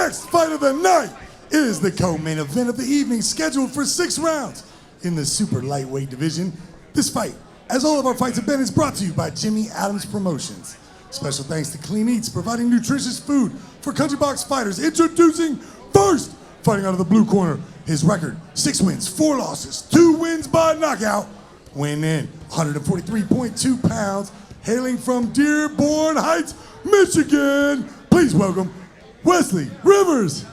next fight of the night is the co-main event of the evening, scheduled for 6 rounds in the super lightweight division. This fight, as all of our fights have been, is brought to you by Jimmy Adams Promotions. Special thanks to Clean Eats, providing nutritious food for Country Box fighters. Introducing first, fighting out of the blue corner, his record, 6 wins, 4 losses, 2 wins by knockout, weighing in 143.2 pounds, hailing from Dearborn Heights, Michigan. Please welcome Wesley Rivers.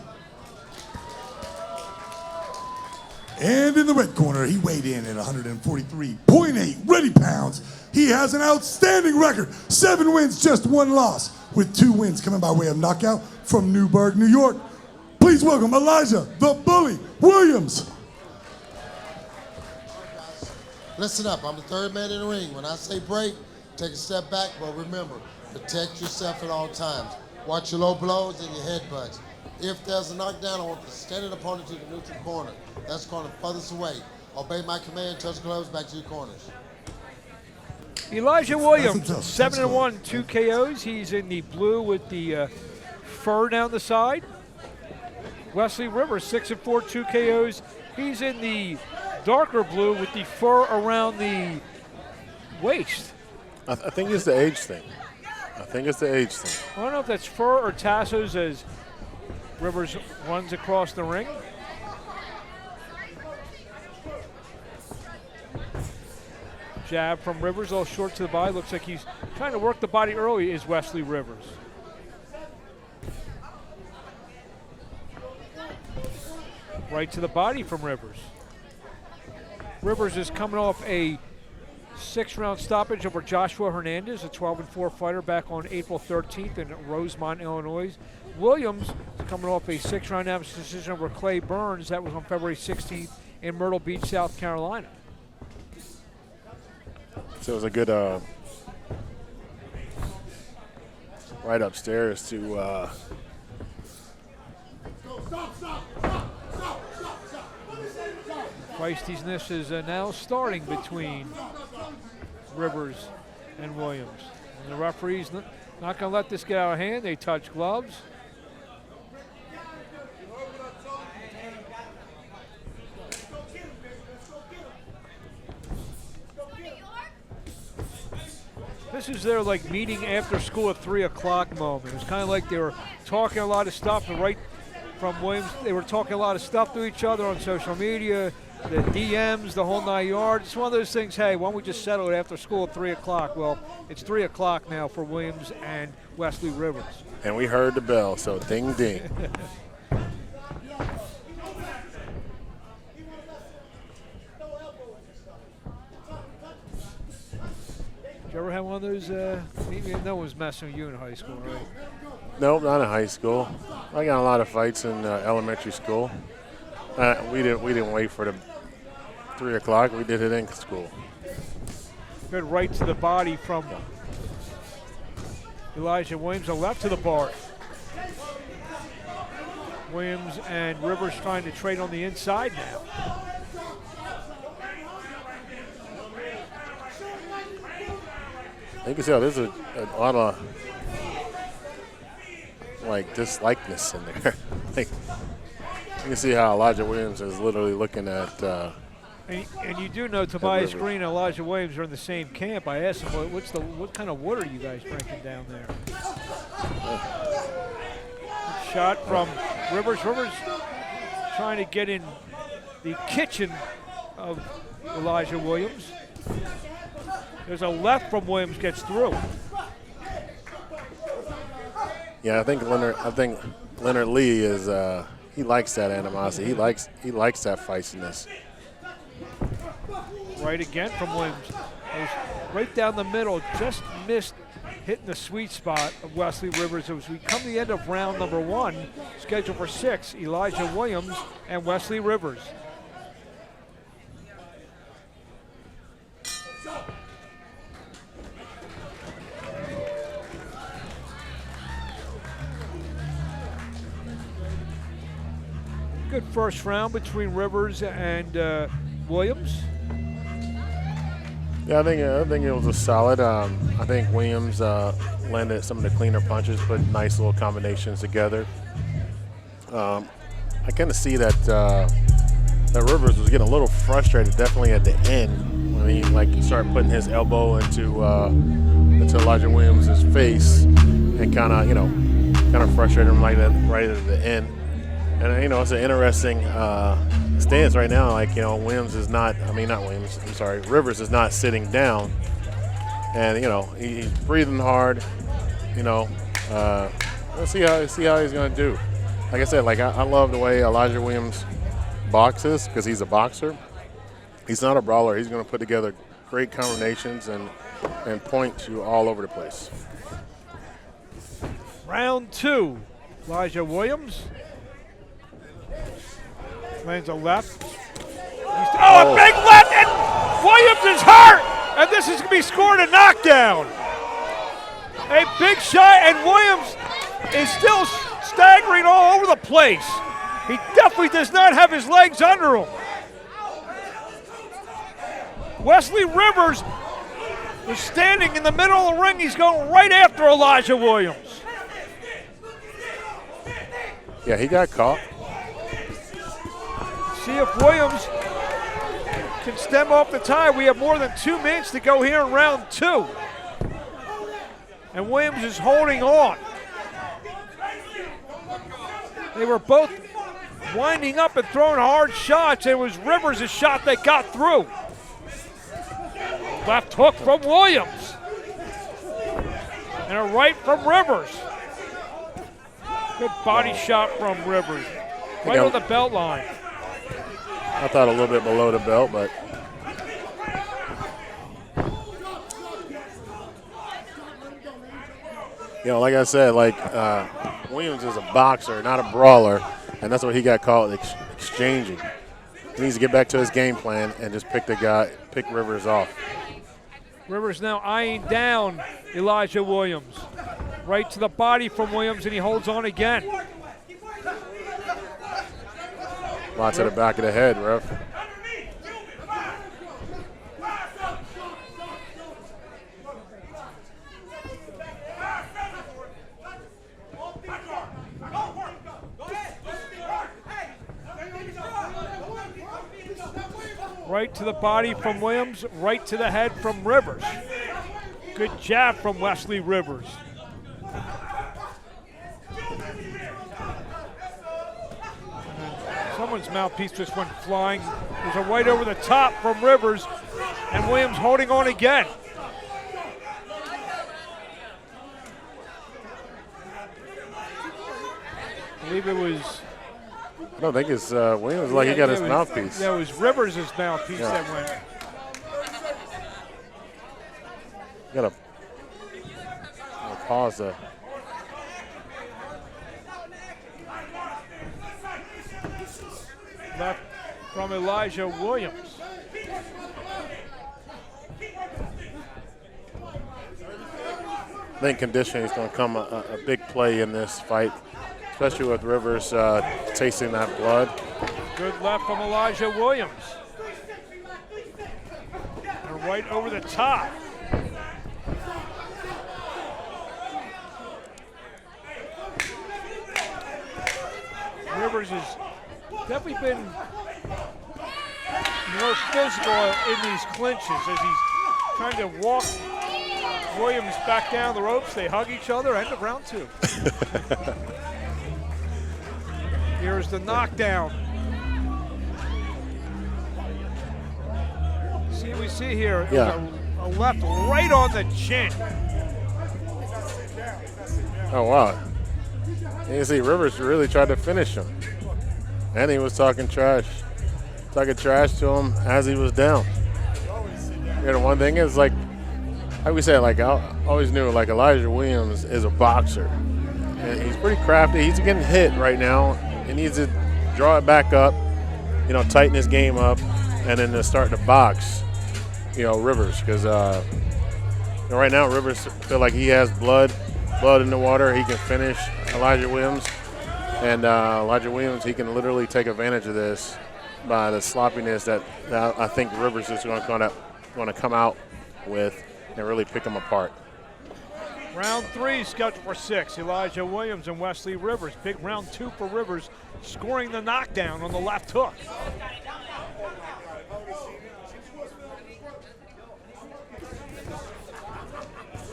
And in the red corner, he weighed in at 143.8 ready pounds. He has an outstanding record, 7 wins, just 1 loss, with 2 wins coming by way of knockout from Newburgh, New York. Please welcome Elijah the Bully Williams. Listen up, I'm the 3rd man in the ring. When I say break, take a step back, but remember, protect yourself at all times. Watch your low blows and your headbutts. If there's a knockdown, I want the standing opponent to the neutral corner. That's corner furthest away. Obey my command, touch gloves, back to your corners. Elijah Williams, 7-1, 2 KOs. He's in the blue with the fur down the side. Wesley Rivers, 6-4, 2 KOs. He's in the darker blue with the fur around the waist. I think it's the age thing. I don't know if that's fur or tassos as Rivers runs across the ring. Jab from Rivers, a little short to the body. Looks like he's trying to work the body early, is Wesley Rivers. Right to the body from Rivers. Rivers is coming off a 6-round stoppage over Joshua Hernandez, a 12-4 fighter back on April 13th in Rosemont, Illinois. Williams is coming off a 6-round decision over Clay Burns. That was on February 16th in Myrtle Beach, South Carolina. So it was a good right upstairs to Feistiness is now starting between Rivers and Williams. And the referee's not going to let this get out of hand. They touch gloves. This is their like meeting after school at 3 o'clock moment. It was kind of like they were talking a lot of stuff. And right from Williams, they were talking a lot of stuff to each other on social media, the DMs, the whole 9 yards. It's one of those things, hey, why don't we just settle it after school at 3 o'clock? Well, it's 3 o'clock now for Williams and Wesley Rivers. And we heard the bell, so ding, ding. Did you ever have one of those? No one was messing with you in high school, right? Nope, not in high school. I got a lot of fights in elementary school. We didn't wait for the 3 o'clock. We did it in school. Good right to the body from Elijah Williams, a left to the bar. Williams and Rivers trying to trade on the inside now. You can tell there's a lot of like dislikeness in there. Like, you can see how Elijah Williams is literally looking at. And you do know Tobias Green and Elijah Williams are in the same camp. I asked him, what kind of wood are you guys drinking down there? Shot from Rivers. Rivers trying to get in the kitchen of Elijah Williams. There's a left from Williams, gets through. Yeah, I think Leonard Lee is he likes that animosity. He likes that feistiness. Right again from Williams. Right down the middle, just missed hitting the sweet spot of Wesley Rivers. As we come to the end of round number 1, scheduled for 6, Elijah Williams and Wesley Rivers. Good first round between Rivers and Williams. Yeah, I think it was a solid. I think Williams landed some of the cleaner punches, put nice little combinations together. I kind of see that that Rivers was getting a little frustrated, definitely at the end when he started putting his elbow into Elijah Williams' face and kind of frustrated him like that right at the end. And it's an interesting stance right now. Rivers is not sitting down, and he's breathing hard. Let's see how he's going to do. Like I said, I love the way Elijah Williams boxes because he's a boxer. He's not a brawler. He's going to put together great combinations and point you all over the place. Round 2, Elijah Williams. Lands a left. A big left, and Williams is hurt! And this is going to be scored a knockdown. A big shot, and Williams is still staggering all over the place. He definitely does not have his legs under him. Wesley Rivers is standing in the middle of the ring. He's going right after Elijah Williams. Yeah, he got caught. See if Williams can stem off the tie. We have more than 2 minutes to go here in round 2. And Williams is holding on. They were both winding up and throwing hard shots. It was Rivers' shot that got through. Left hook from Williams. And a right from Rivers. Good body shot from Rivers. Right on the belt line. I thought a little bit below the belt, but like I said, Williams is a boxer, not a brawler, and that's what he got called, exchanging. He needs to get back to his game plan and just pick Rivers off. Rivers now eyeing down Elijah Williams. Right to the body from Williams, and he holds on again. Lots to the back of the head, ref. Right to the body from Williams, right to the head from Rivers. Good jab from Wesley Rivers. Someone's mouthpiece just went flying. There's a right over the top from Rivers, and Williams holding on again. I believe it was... I don't think it's Williams. He got his mouthpiece. That was Rivers' mouthpiece that went. Got to pause the. Left from Elijah Williams. I think conditioning is going to come a big play in this fight, especially with Rivers tasting that blood. Good left from Elijah Williams. And right over the top. Rivers has definitely been more physical in these clinches as he's trying to walk Williams back down the ropes. They hug each other. End of round 2. Here's the knockdown. See what we see here. Yeah. A left right on the chin. Oh, wow. You see, Rivers really tried to finish him. And he was talking trash to him as he was down. The one thing is, like we said, I always knew, Elijah Williams is a boxer. And he's pretty crafty. He's getting hit right now. He needs to draw it back up, tighten his game up, and then start to box, Rivers. Because right now, Rivers feel like he has blood in the water. He can finish Elijah Williams. And Elijah Williams, he can literally take advantage of this by the sloppiness that I think Rivers is going to come out with and really pick him apart. Round 3 scheduled for 6. Elijah Williams and Wesley Rivers. Big round 2 for Rivers, scoring the knockdown on the left hook.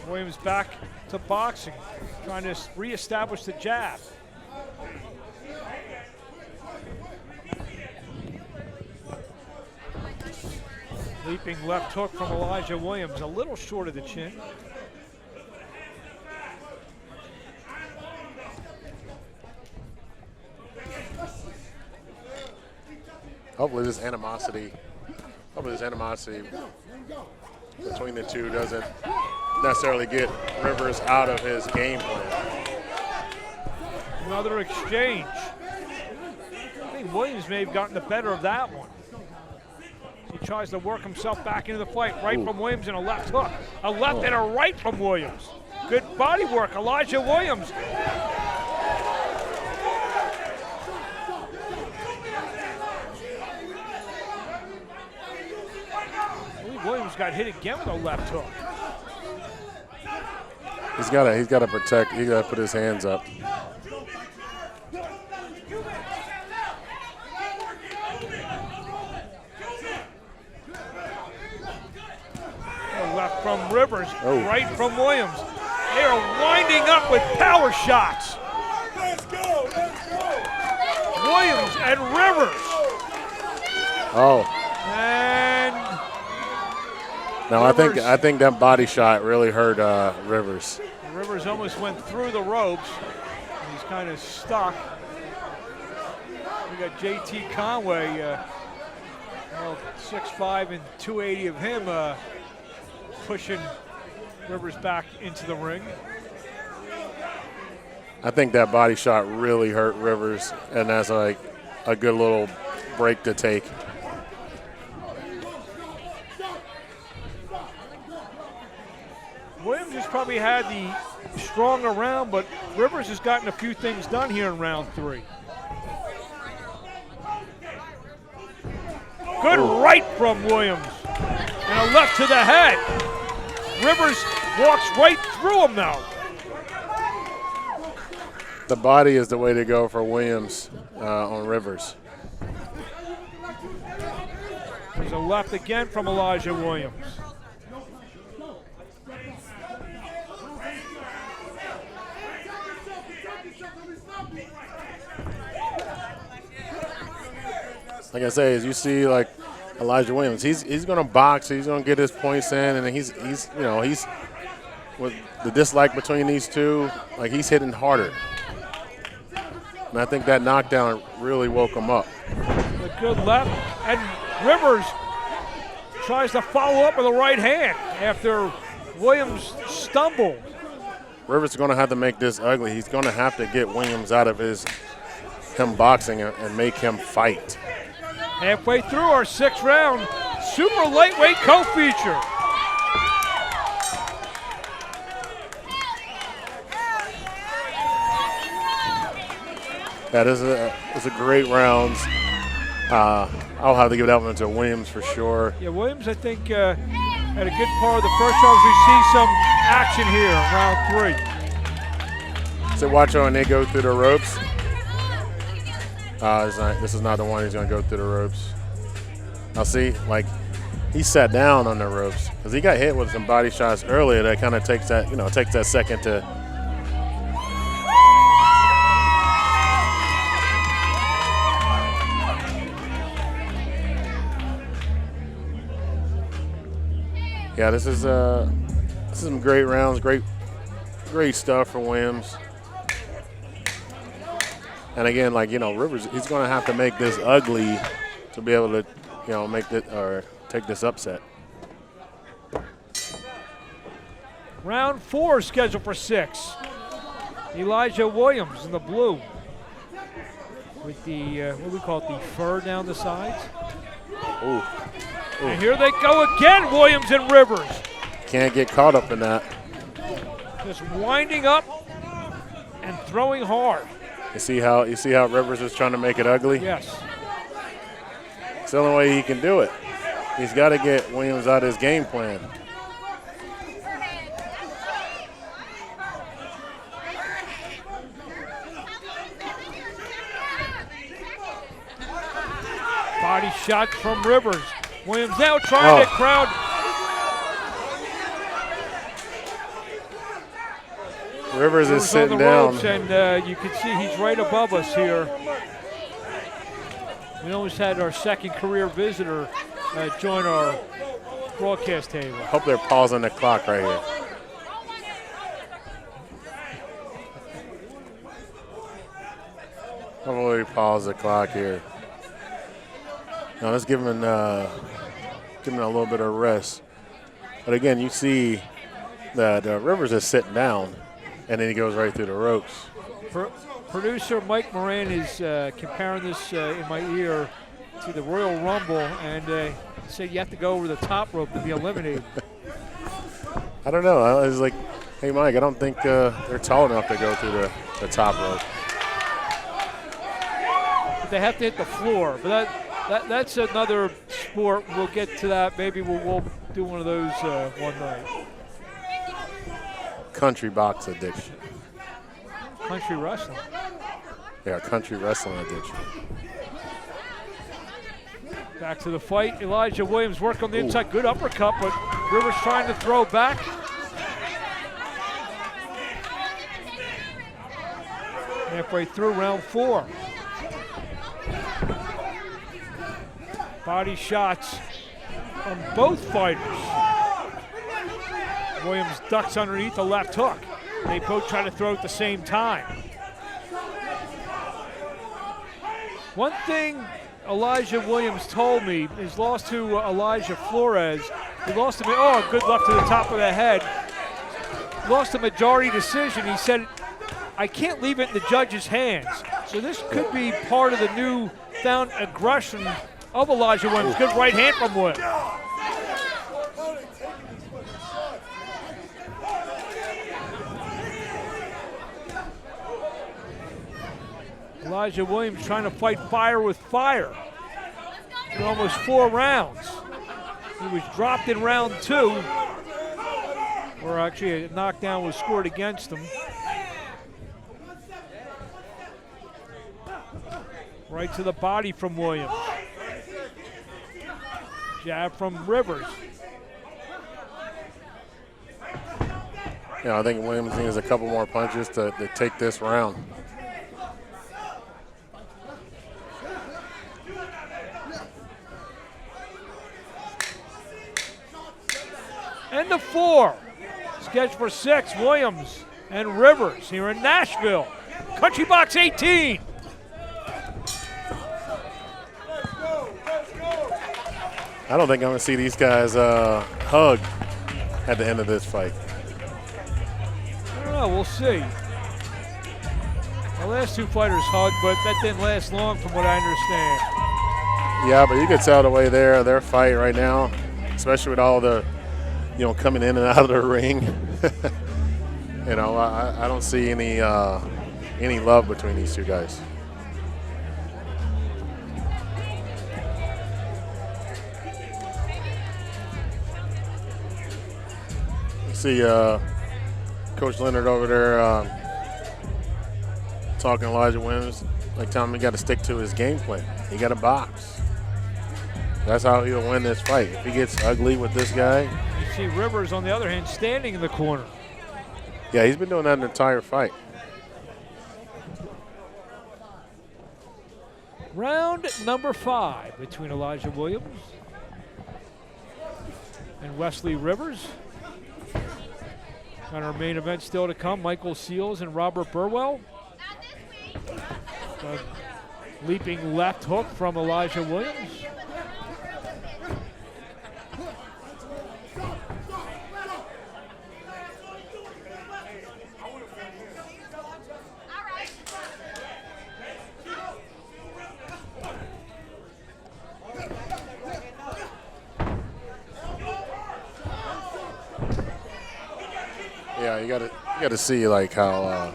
Williams back to boxing, trying to reestablish the jab. Leaping left hook from Elijah Williams, a little short of the chin. Hopefully this animosity between the two doesn't necessarily get Rivers out of his game plan. Another exchange. I think Williams may have gotten the better of that one. He tries to work himself back into the fight. Right from Williams and a left hook. A left and a right from Williams. Good body work, Elijah Williams. Williams got hit again with a left hook. He's got to protect. He's got to put his hands up. Left from Rivers, right from Williams. They are winding up with power shots. Let's go, let's go. Williams and Rivers. Oh. And no, Rivers. I think that body shot really hurt Rivers. Rivers almost went through the ropes. He's kind of stuck. We got JT Conway, 6'5" and 280 of him, pushing Rivers back into the ring. I think that body shot really hurt Rivers, and that's like a good little break to take. Williams has probably had the stronger round, but Rivers has gotten a few things done here in round 3. Good right from Williams, and a left to the head. Rivers walks right through him though. The body is the way to go for Williams on Rivers. There's a left again from Elijah Williams. Like I say, as you see, like Elijah Williams, he's going to box, he's going to get his points in, and he's with the dislike between these two, like he's hitting harder. And I think that knockdown really woke him up. A good left, and Rivers tries to follow up with a right hand after Williams stumbled. Rivers is going to have to make this ugly. He's going to have to get Williams out of him boxing and make him fight. Halfway through our 6th round, super lightweight co-feature. That is a great round. I'll have to give that one to Williams for sure. Yeah, Williams, I think, had a good part of the first round. We see some action here in round 3. So watch when they go through the ropes. This is not the one he's going to go through the ropes. Now see, like he sat down on the ropes because he got hit with some body shots earlier. That kind of takes that second to. Yeah, this is some great rounds, great stuff for Williams. And again, Rivers, he's going to have to make this ugly to be able to, make this or take this upset. Round 4 is scheduled for 6. Elijah Williams in the blue with the, what do we call it, the fur down the sides. Ooh. And here they go again, Williams and Rivers. Can't get caught up in that. Just winding up and throwing hard. You see how Rivers is trying to make it ugly? Yes. It's the only way he can do it. He's got to get Williams out of his game plan. Body shot from Rivers. Williams now trying to crowd. Rivers is sitting on the down. ropes, and you can see he's right above us here. We almost had our second career visitor join our broadcast table. Hope they're pausing the clock right here. Hopefully pause the clock here. Now let's give him a little bit of rest. But again, you see that Rivers is sitting down, and then he goes right through the ropes. Producer Mike Moran is comparing this in my ear to the Royal Rumble, and said you have to go over the top rope to be eliminated. I don't know. I was like, hey, Mike, I don't think they're tall enough to go through the top rope. But they have to hit the floor. But that's another sport. We'll get to that. Maybe we'll do one of those one night. Country box addiction. Country wrestling. Yeah, country wrestling addiction. Back to the fight. Elijah Williams work on the inside. Good uppercut, but Rivers trying to throw back. Halfway through round 4. Body shots from both fighters. Williams ducks underneath the left hook. They both try to throw at the same time. One thing Elijah Williams told me, his loss to Elijah Flores, he lost him, good left to the top of the head. Lost a majority decision. He said, I can't leave it in the judge's hands. So this could be part of the newfound aggression of Elijah Williams. Good right hand from Williams. Elijah Williams trying to fight fire with fire for almost 4 rounds. He was dropped in round 2, where actually a knockdown was scored against him. Right to the body from Williams. Jab from Rivers. Yeah, I think Williams needs a couple more punches to take this round. And the 4. Scheduled for 6, Williams and Rivers here in Nashville. Country Box 18. I don't think I'm going to see these guys hug at the end of this fight. I don't know, we'll see. The last 2 fighters hugged, but that didn't last long from what I understand. Yeah, but you can tell the way their fight right now, especially with all the, coming in and out of the ring. I don't see any love between these 2 guys. You see Coach Leonard over there talking to Elijah Williams, like telling him he got to stick to his game plan. He got to box. That's how he'll win this fight. If he gets ugly with this guy. You see Rivers, on the other hand, standing in the corner. Yeah, he's been doing that the entire fight. Round number 5 between Elijah Williams and Wesley Rivers. On our main event still to come, Michael Seals and Robert Burwell. Leaping left hook from Elijah Williams. Yeah, you got to see like how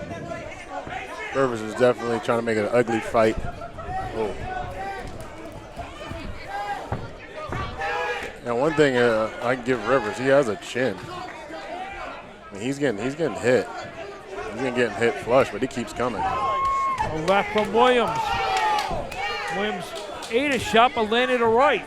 Rivers is definitely trying to make it an ugly fight. Oh. Now, one thing I can give Rivers, he has a chin. I mean, he's getting hit. He's getting hit flush, but he keeps coming. A left from Williams. Williams ate a shot but landed a right.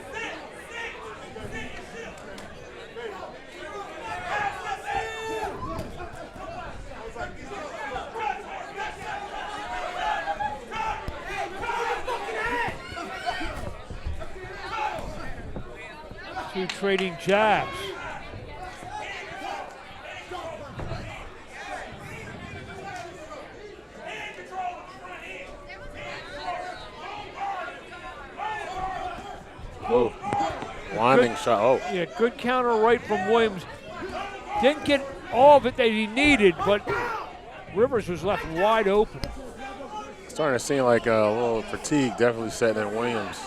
Two trading jabs. Oh, winding shot. Oh, Yeah, good counter right from Williams. Didn't get all of it that he needed, but Rivers was left wide open. starting to seem like a little fatigue definitely setting in Williams.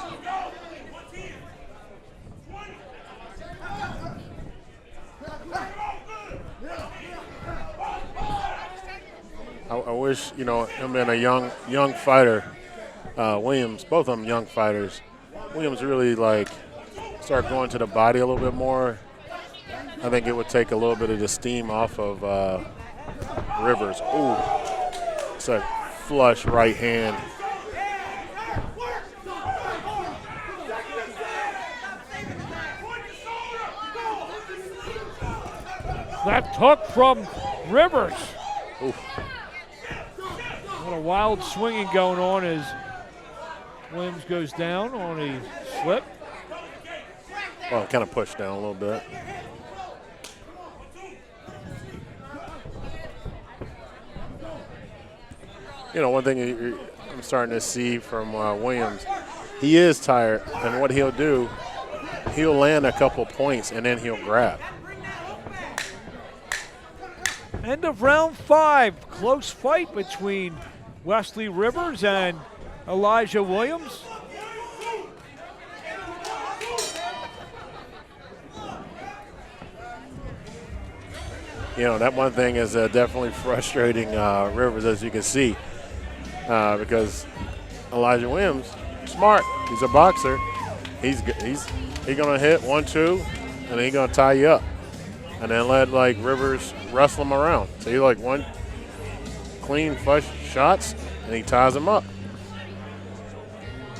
I wish, you know, him being a young fighter, Williams, both of them young fighters. Williams really like start going to the body a little bit more. I think it would take a little bit of the steam off of Rivers. Ooh, it's a flush right hand. Left hook from Rivers. Oof. What a wild swinging going on as Williams goes down on a slip. Well, kind of pushed down a little bit. You know, one thing I'm starting to see from Williams, he is tired, and what he'll do, he'll land a couple points and then he'll grab. End of round 5. Close fight between Wesley Rivers and Elijah Williams. You know, that one thing is definitely frustrating Rivers, as you can see, because Elijah Williams, smart. He's a boxer. He's gonna hit 1-2, and then he's gonna tie you up, and then let like Rivers wrestle him around. So he like one clean flush shots, and he ties him up.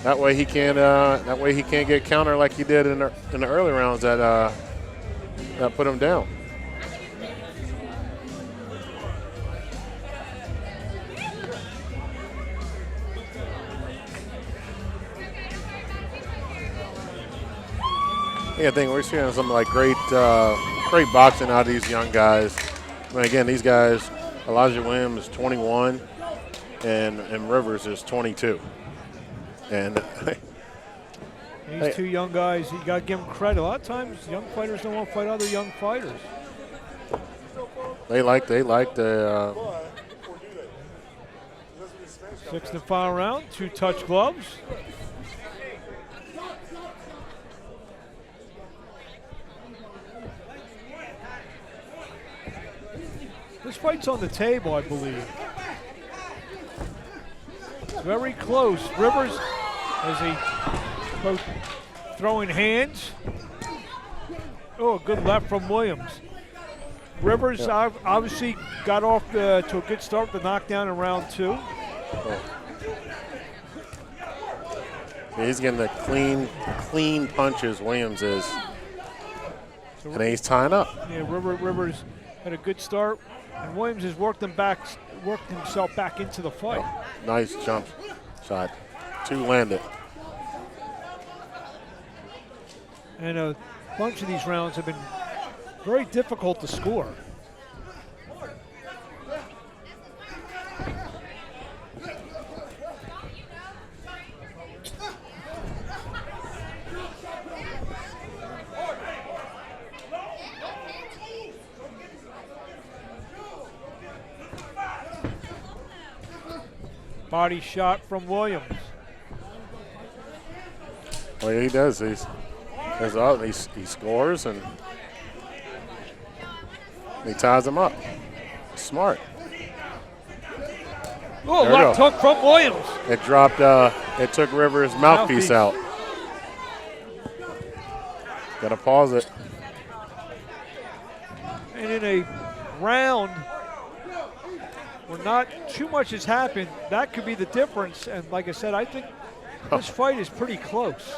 That way he can't. That way he can't get counter like he did in the early rounds that put him down. Yeah, I think we're seeing some like great boxing out of these young guys. I mean, again, these guys, Elijah Williams is 21, and Rivers is 22. And These two young guys, you got to give them credit. A lot of times, young fighters don't want to fight other young fighters. they like the. Sixth and final round, 2 touch gloves. This fight's on the table, I believe. Very close. Rivers as he both throwing hands. Oh, a good left from Williams. Rivers obviously got off to a good start with the knockdown in round 2. Yeah, he's getting the clean punches, Williams is. And then he's tying up. Yeah, Rivers had a good start, and Williams has worked himself back into the fight. Nice jump shot. 2 landed. And a bunch of these rounds have been very difficult to score. Body shot from Williams. Well, yeah, he does. He scores and he ties him up. Smart. Oh, There left we go. hook from Williams. It dropped. It took Rivers' mouthpiece out. Got to pause it. And in a round where not too much has happened, that could be the difference. And like I said, I think This fight is pretty close.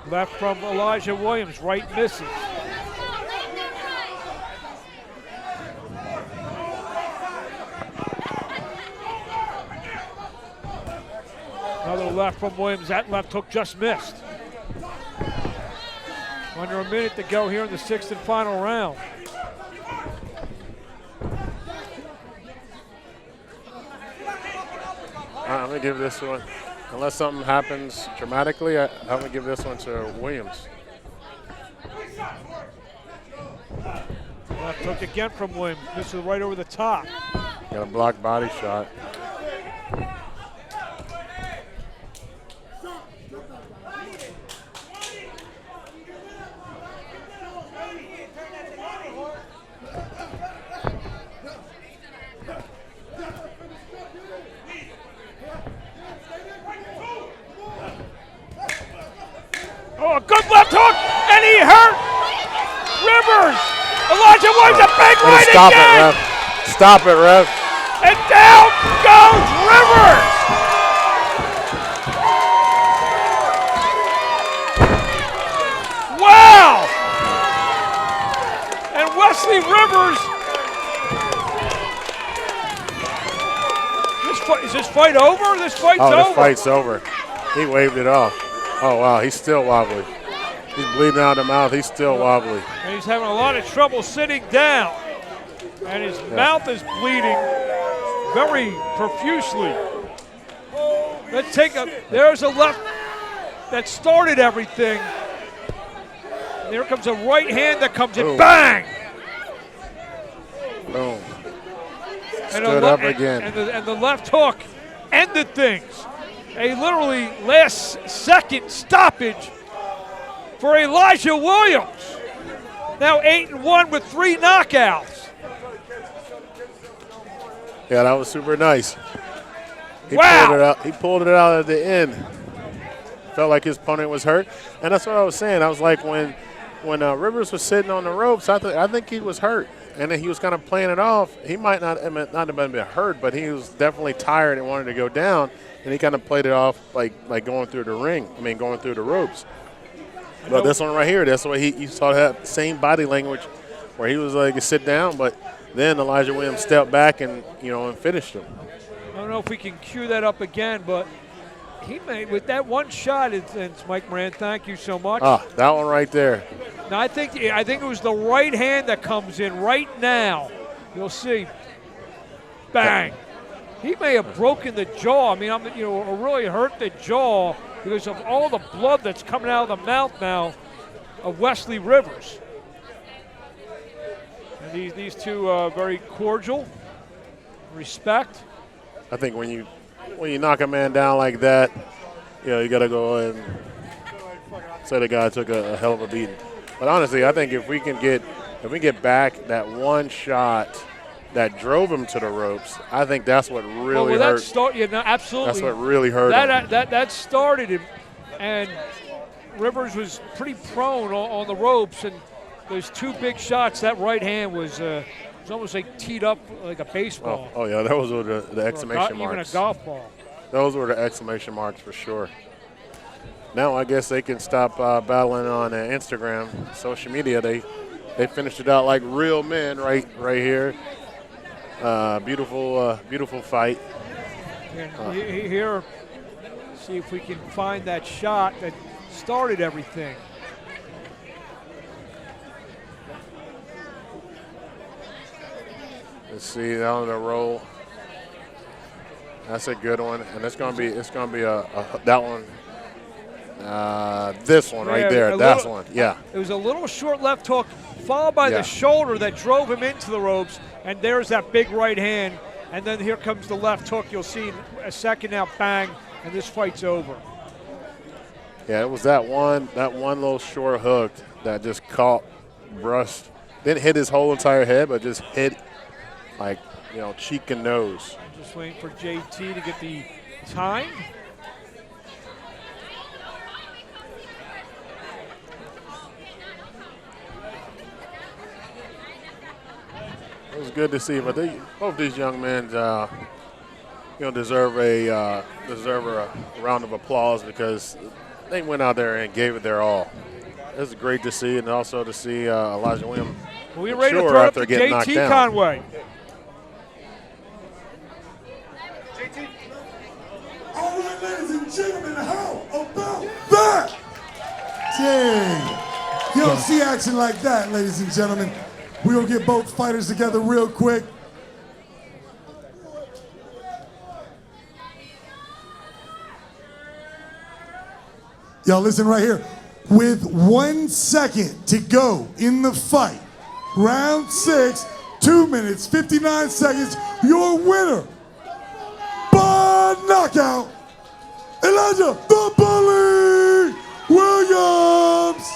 Left from Elijah Williams, right misses. Another left from Williams, that left hook just missed. Under a minute to go here in the 6th and final round. I'm going to give this one, unless something happens dramatically, I'm going to give this one to Williams. Left hook again from Williams. This is right over the top. Got a blocked body shot. Oh, a good left hook, and he hurt Rivers. Elijah Williams, a big right Stop again. it, ref. Stop it, ref. And down goes Rivers. Wow. And Wesley Rivers. Is this fight over? This fight's over. This fight's over. He waved it off. Oh, wow, he's still wobbly. He's bleeding out of the mouth. He's still wobbly. And he's having a lot of trouble sitting down. And his mouth is bleeding very profusely. Let's take there's a left that started everything. And there comes a right hand that comes in, Boom. bang! Boom. And Stood up again. And the left hook ended things. A literally last second stoppage for Elijah Williams. Now 8-1 with 3 knockouts. Yeah, that was super nice. Wow. He pulled it out at the end. Felt like his opponent was hurt. And that's what I was saying. I was like, when Rivers was sitting on the ropes, I think he was hurt. And then he was kind of playing it off. He might not have been hurt, but he was definitely tired and wanted to go down. And he kind of played it off like going through the going through the ropes. But this one right here, that's why you saw that same body language where he was like, sit down, but then Elijah Williams stepped back and finished him. I don't know if we can cue that up again, but he made with that one shot. It's Mike Moran. Thank you so much. That one right there. Now I think it was the right hand that comes in right now. You'll see. Bang. He may have broken the jaw. I mean, or really hurt the jaw because of all the blood that's coming out of the mouth now of Wesley Rivers. And these two very cordial, respect. I think when you knock a man down like that, you got to go and say the guy took a hell of a beating. But honestly, I think if we get back that one shot that drove him to the ropes, I think that's what really hurt. Absolutely. That's what really hurt him. That started him, and Rivers was pretty prone on the ropes, and those 2 big shots. That right hand was almost like teed up like a baseball. Oh yeah, those were the exclamation marks. Even a golf ball. Those were the exclamation marks for sure. Now I guess they can stop battling on Instagram, social media. They finished it out like real men right here. Beautiful fight. And here, see if we can find that shot that started everything. Let's see down the roll. That's a good one, and it's gonna be that one. This one right there. That's one. Yeah. It was a little short left hook, followed by the shoulder that drove him into the ropes, and there's that big right hand, and then here comes the left hook. You'll see in a second now, bang, and this fight's over. Yeah, it was that one little short hook that just caught, brushed, didn't hit his whole entire head, but just hit like cheek and nose. Just waiting for JT to get the time. was good to see. But both these young men, deserve a round of applause because they went out there and gave it their all. It was great to see, and also to see Elijah Williams We ready to mature throw it up after to getting knocked JT down. Conway. All right, ladies and gentlemen, how about that? Dang. You don't see action like that, ladies and gentlemen. We'll get both fighters together real quick. Y'all listen right here. With 1 second to go in the fight, round 6, 2 minutes, 59 seconds, your winner by knockout, Elijah the Bully Williams.